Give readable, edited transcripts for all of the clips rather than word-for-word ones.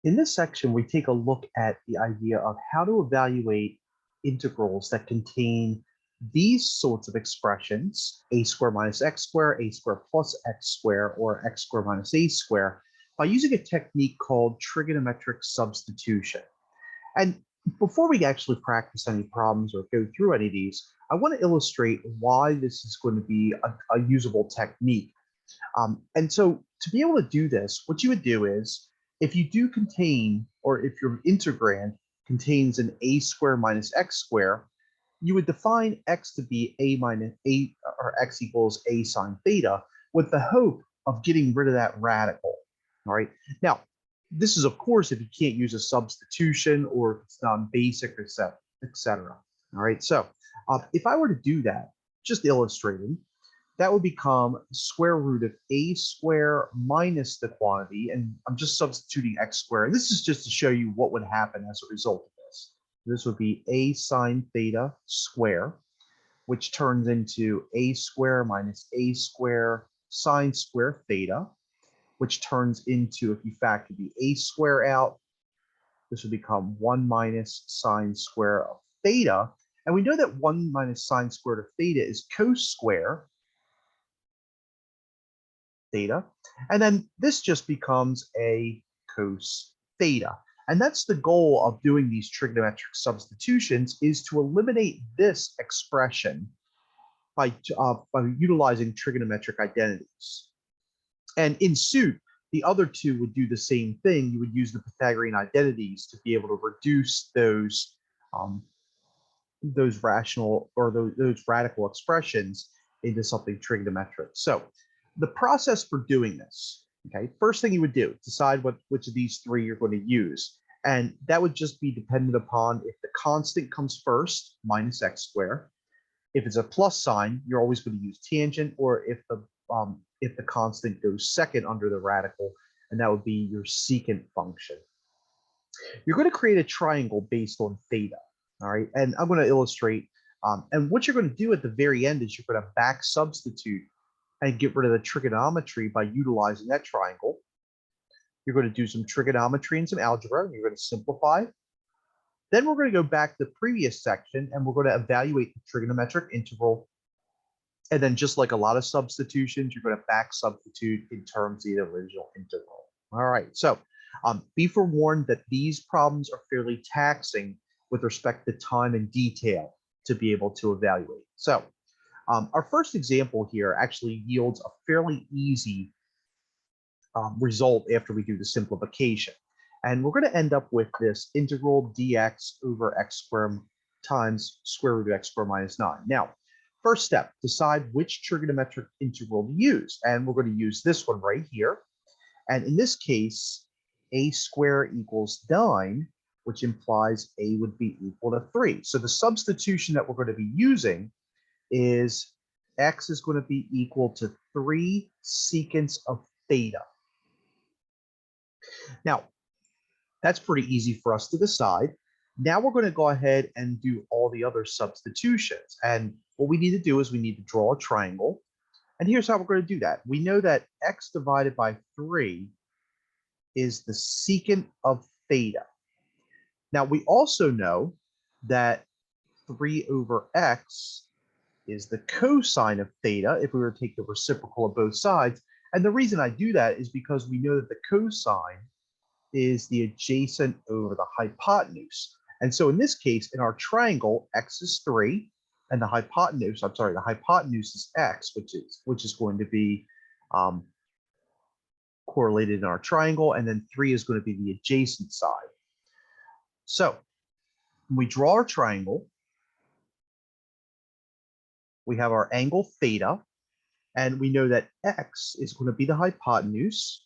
In this section, we take a look at the idea of how to evaluate integrals that contain these sorts of expressions, a squared minus x squared, a squared plus x squared, or x squared minus a squared, by using a technique called trigonometric substitution. And before we actually practice any problems or go through any of these, I want to illustrate why this is going to be a usable technique. And so to be able to do this, what you would do is, if you do contain, or if your integrand contains an a squared minus x squared, you would define x to be a minus a, or x equals a sine theta, with the hope of getting rid of that radical. All right. Now, this is, of course, if you can't use a substitution or if it's non-basic, etc. All right. So if I were to do that, just illustrating, that would become square root of a squared minus the quantity, and I'm just substituting x squared. This is just to show you what would happen as a result of this. This would be a sine theta square, which turns into a squared minus a squared sine square theta, which turns into, if you factor the a square out, this would become 1 minus sine square of theta. And we know that 1 minus sine squared of theta is cos square theta. And then this just becomes a cos theta. And that's the goal of doing these trigonometric substitutions, is to eliminate this expression by utilizing trigonometric identities. And in suit, the other two would do the same thing. You would use the Pythagorean identities to be able to reduce those rational or those radical expressions into something trigonometric. So the process for doing this, okay, first thing you would do, decide which of these three you're going to use. And that would just be dependent upon if the constant comes first, minus x squared. If it's a plus sign, you're always going to use tangent, or if the constant goes second under the radical, and that would be your secant function. You're going to create a triangle based on theta, all right? And I'm going to illustrate, and what you're going to do at the very end is you're going to back substitute and get rid of the trigonometry by utilizing that triangle. You're going to do some trigonometry and some algebra, and you're going to simplify. Then we're going to go back to the previous section, and we're going to evaluate the trigonometric integral. And then, just like a lot of substitutions, you're going to back substitute in terms of the original integral. All right, so be forewarned that these problems are fairly taxing with respect to time and detail to be able to evaluate. So our first example here actually yields a fairly easy result after we do the simplification. And we're going to end up with this integral dx over x squared times square root of x squared minus 9. Now, first step, decide which trigonometric integral to use. And we're going to use this one right here. And in this case, a squared equals 9, which implies a would be equal to 3. So the substitution that we're going to be using is x is going to be equal to 3 secants of theta. Now, that's pretty easy for us to decide. Now we're going to go ahead and do all the other substitutions. And what we need to do is we need to draw a triangle. And here's how we're going to do that. We know that x divided by 3 is the secant of theta. Now, we also know that 3 over x is the cosine of theta if we were to take the reciprocal of both sides. And the reason I do that is because we know that the cosine is the adjacent over the hypotenuse. And so in this case, in our triangle, x is 3, and the hypotenuse is x, which is going to be correlated in our triangle, and then 3 is going to be the adjacent side. So when we draw our triangle, we have our angle theta, and we know that x is going to be the hypotenuse.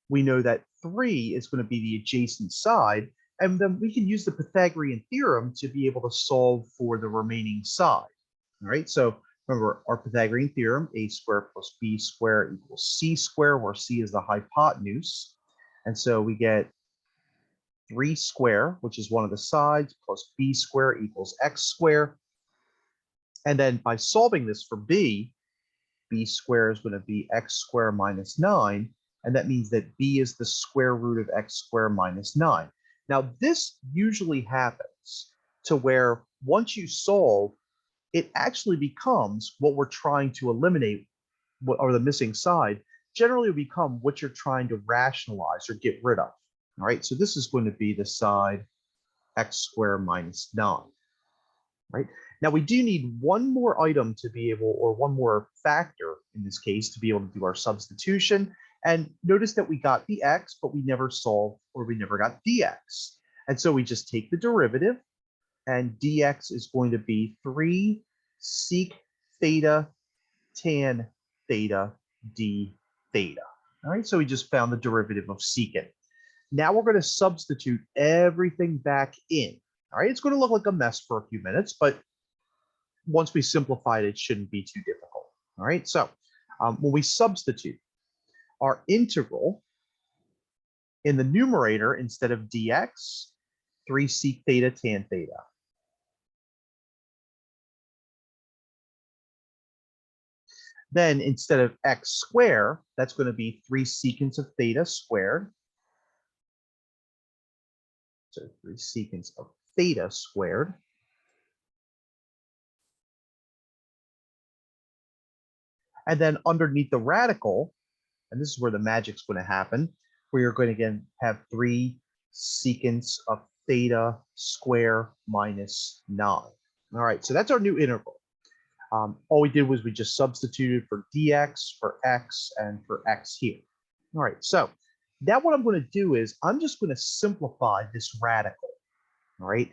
We know that 3 is going to be the adjacent side, and then we can use the Pythagorean theorem to be able to solve for the remaining side. All right, so remember our Pythagorean theorem, a squared plus b squared equals c squared, where c is the hypotenuse. And so we get 3 squared, which is one of the sides, plus b squared equals x squared. And then by solving this for b squared is going to be x squared minus 9. And that means that b is the square root of x squared minus 9. Now, this usually happens to where once you solve, it actually becomes what we're trying to eliminate, or the missing side, generally will become what you're trying to rationalize or get rid of. All right, so this is going to be the side x squared minus 9. Right? Now we do need one more item to be able, or one more factor in this case, to be able to do our substitution. And notice that we got the x, but we never solved, or we never got dx. And so we just take the derivative, and dx is going to be 3 sec theta tan theta d theta. All right, so we just found the derivative of secant. Now we're going to substitute everything back in. All right, it's going to look like a mess for a few minutes, but once we simplify it, it shouldn't be too difficult. All right, so when we substitute our integral in the numerator, instead of dx, 3 sec theta tan theta. Then instead of x squared, that's going to be 3 secants of theta squared. So 3 secants of theta squared. And then underneath the radical, and this is where the magic's going to happen, we are going to again have 3 secants of theta squared minus 9. All right, so that's our new integral. All we did was we just substituted for dx, for x, and for x here. All right, so now what I'm going to do is I'm just going to simplify this radical. All right,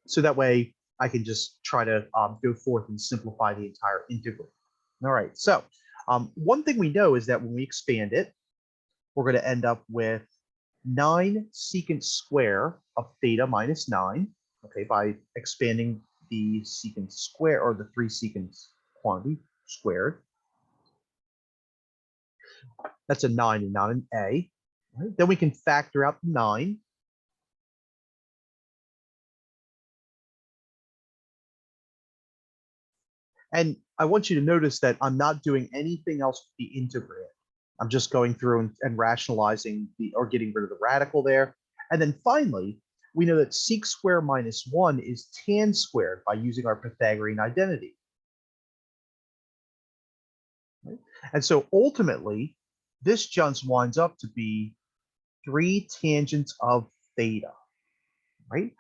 so that way I can just try to go forth and simplify the entire integral. All right, so one thing we know is that when we expand it, we're going to end up with 9 secant squared of theta minus 9, okay, by expanding the secant square, or the 3 secants quantity squared. That's a 9 and not an a. Right? Then we can factor out the 9. And I want you to notice that I'm not doing anything else with the integrand. I'm just going through and rationalizing or getting rid of the radical there. And then finally, we know that sec squared minus 1 is tan squared by using our Pythagorean identity. Right? And so ultimately, this just winds up to be 3 tangents of theta, right?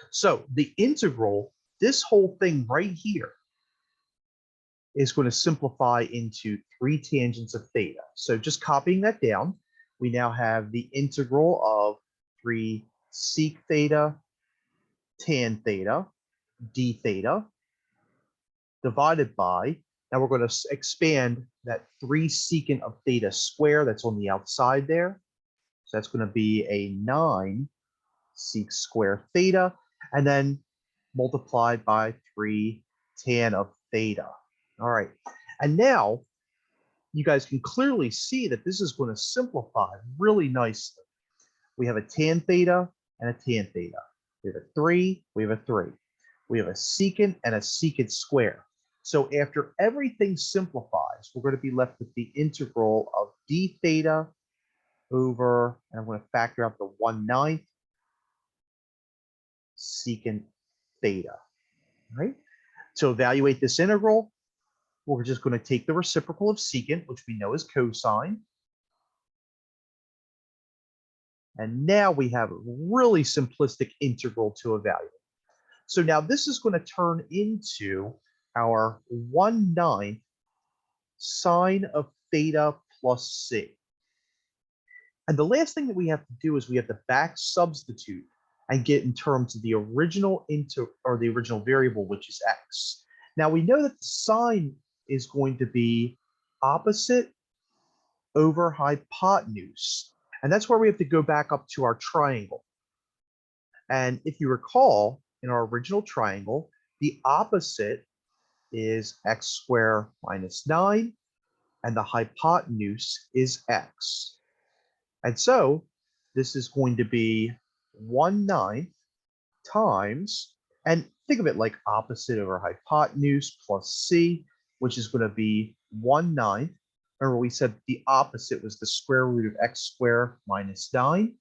So the integral, this whole thing right here, is going to simplify into 3 tangents of theta. So just copying that down, we now have the integral of 3 sec theta tan theta d theta divided by, now we're going to expand that 3 secant of theta squared that's on the outside there. So that's going to be a 9 sec squared theta, and then multiplied by 3 tan of theta. All right, and now you guys can clearly see that this is going to simplify really nicely. We have a tan theta and a tan theta. We have a 3, we have a 3. We have a secant and a secant squared. So after everything simplifies, we're going to be left with the integral of d theta over, and I'm going to factor out the 1/9 secant theta. Right? To evaluate this integral, we're just going to take the reciprocal of secant, which we know is cosine. And now we have a really simplistic integral to evaluate. So now this is going to turn into our 1/9 sine of theta plus c. And the last thing that we have to do is we have to back substitute and get in terms of the original the original variable, which is x. Now we know that the sine is going to be opposite over hypotenuse. And that's where we have to go back up to our triangle. And if you recall, in our original triangle, the opposite is x squared minus 9, and the hypotenuse is x. And so this is going to be 1/9 times, and think of it like opposite over hypotenuse plus c, which is going to be 1/9, Remember, we said the opposite was the square root of x squared minus 9.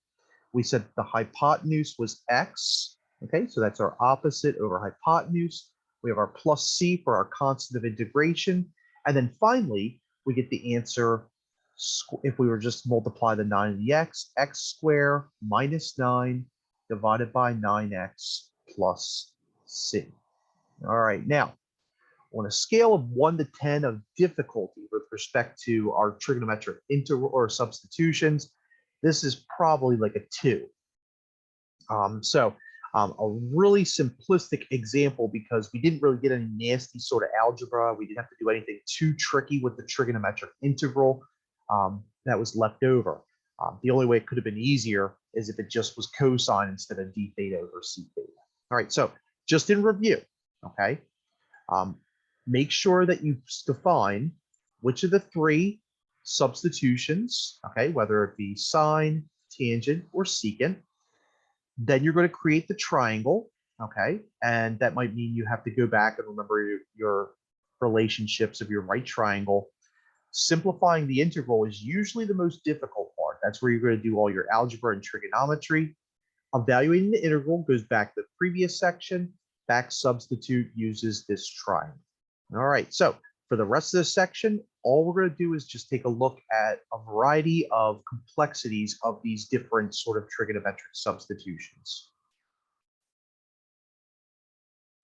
We said the hypotenuse was x. Okay, so that's our opposite over hypotenuse. We have our plus c for our constant of integration. And then finally, we get the answer if we were just multiply the 9 and the x squared minus 9 divided by 9x plus c. All right, now, on a scale of 1 to 10 of difficulty with respect to our trigonometric integral or substitutions, this is probably like a 2. A really simplistic example because we didn't really get any nasty sort of algebra. We didn't have to do anything too tricky with the trigonometric integral that was left over. The only way it could have been easier is if it just was cosine instead of d theta over c theta. All right, so just in review, okay, make sure that you define which of the 3 substitutions, okay, whether it be sine, tangent, or secant. Then you're going to create the triangle, okay, and that might mean you have to go back and remember your relationships of your right triangle. Simplifying the integral is usually the most difficult part. That's where you're going to do all your algebra and trigonometry. Evaluating the integral goes back to the previous section. Back substitute uses this triangle. All right, so for the rest of this section, all we're going to do is just take a look at a variety of complexities of these different sort of trigonometric substitutions.